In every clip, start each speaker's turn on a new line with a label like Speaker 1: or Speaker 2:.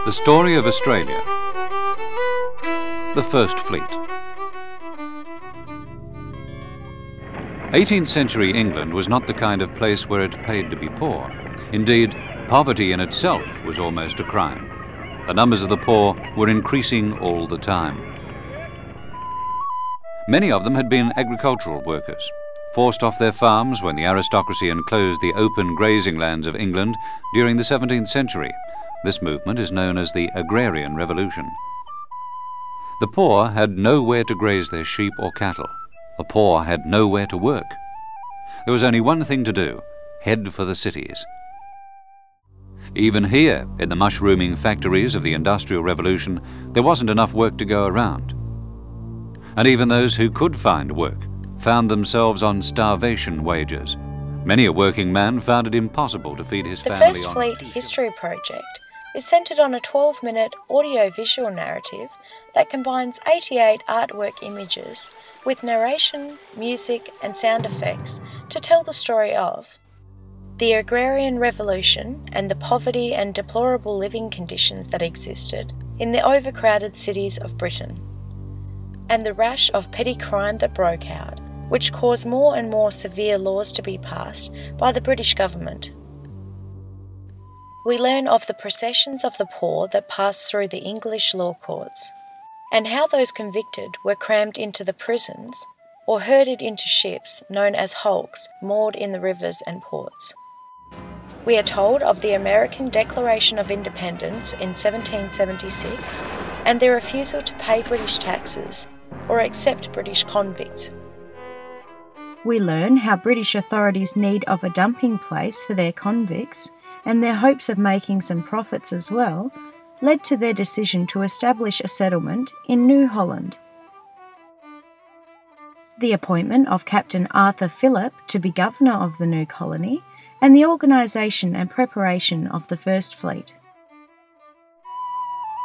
Speaker 1: The story of Australia. The First Fleet. 18th century England was not the kind of place where it paid to be poor. Indeed, poverty in itself was almost a crime. The numbers of the poor were increasing all the time. Many of them had been agricultural workers, forced off their farms when the aristocracy enclosed the open grazing lands of England during the 17th century. This movement is known as the Agrarian Revolution. The poor had nowhere to graze their sheep or cattle. The poor had nowhere to work. There was only one thing to do: head for the cities. Even here, in the mushrooming factories of the Industrial Revolution, there wasn't enough work to go around. And even those who could find work found themselves on starvation wages. Many a working man found it impossible to feed his family.
Speaker 2: The First Fleet History Project is centred on a 12-minute audio-visual narrative that combines 88 artwork images with narration, music and sound effects to tell the story of the Agrarian Revolution and the poverty and deplorable living conditions that existed in the overcrowded cities of Britain, and the rash of petty crime that broke out, which caused more and more severe laws to be passed by the British government. We learn of the processions of the poor that passed through the English law courts, and how those convicted were crammed into the prisons or herded into ships known as hulks moored in the rivers and ports. We are told of the American Declaration of Independence in 1776 and their refusal to pay British taxes or accept British convicts.
Speaker 3: We learn how British authorities' need of a dumping place for their convicts, and their hopes of making some profits as well, led to their decision to establish a settlement in New Holland. The appointment of Captain Arthur Phillip to be governor of the new colony, and the organisation and preparation of the First Fleet.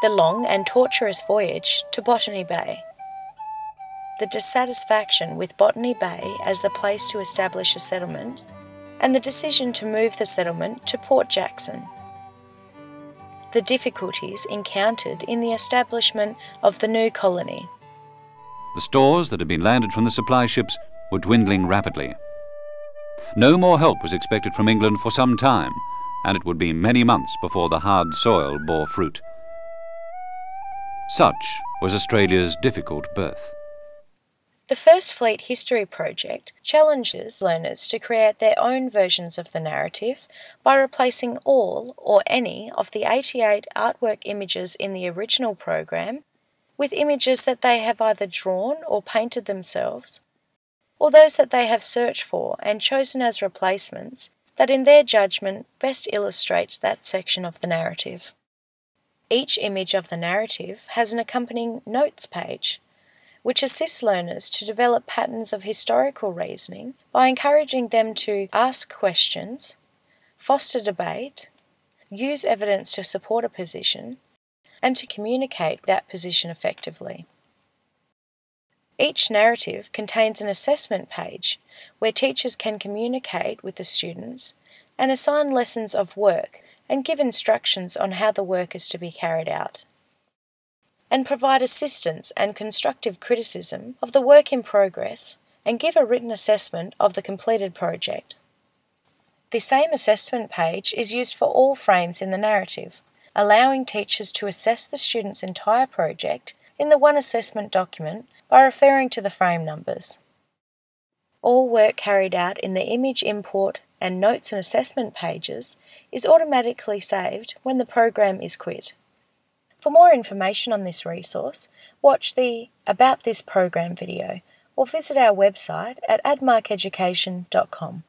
Speaker 2: The long and tortuous voyage to Botany Bay. The dissatisfaction with Botany Bay as the place to establish a settlement, and the decision to move the settlement to Port Jackson. The difficulties encountered in the establishment of the new colony.
Speaker 1: The stores that had been landed from the supply ships were dwindling rapidly. No more help was expected from England for some time, and it would be many months before the hard soil bore fruit. Such was Australia's difficult birth.
Speaker 2: The First Fleet History Project challenges learners to create their own versions of the narrative by replacing all or any of the 88 artwork images in the original program with images that they have either drawn or painted themselves, or those that they have searched for and chosen as replacements that in their judgment best illustrates that section of the narrative. Each image of the narrative has an accompanying notes page, which assists learners to develop patterns of historical reasoning by encouraging them to ask questions, foster debate, use evidence to support a position, and to communicate that position effectively. Each narrative contains an assessment page where teachers can communicate with the students and assign lessons of work and give instructions on how the work is to be carried out, and provide assistance and constructive criticism of the work in progress and give a written assessment of the completed project. The same assessment page is used for all frames in the narrative, allowing teachers to assess the student's entire project in the one assessment document by referring to the frame numbers. All work carried out in the image import and notes and assessment pages is automatically saved when the program is quit. For more information on this resource, watch the About This Program video or visit our website at admarkeducation.com.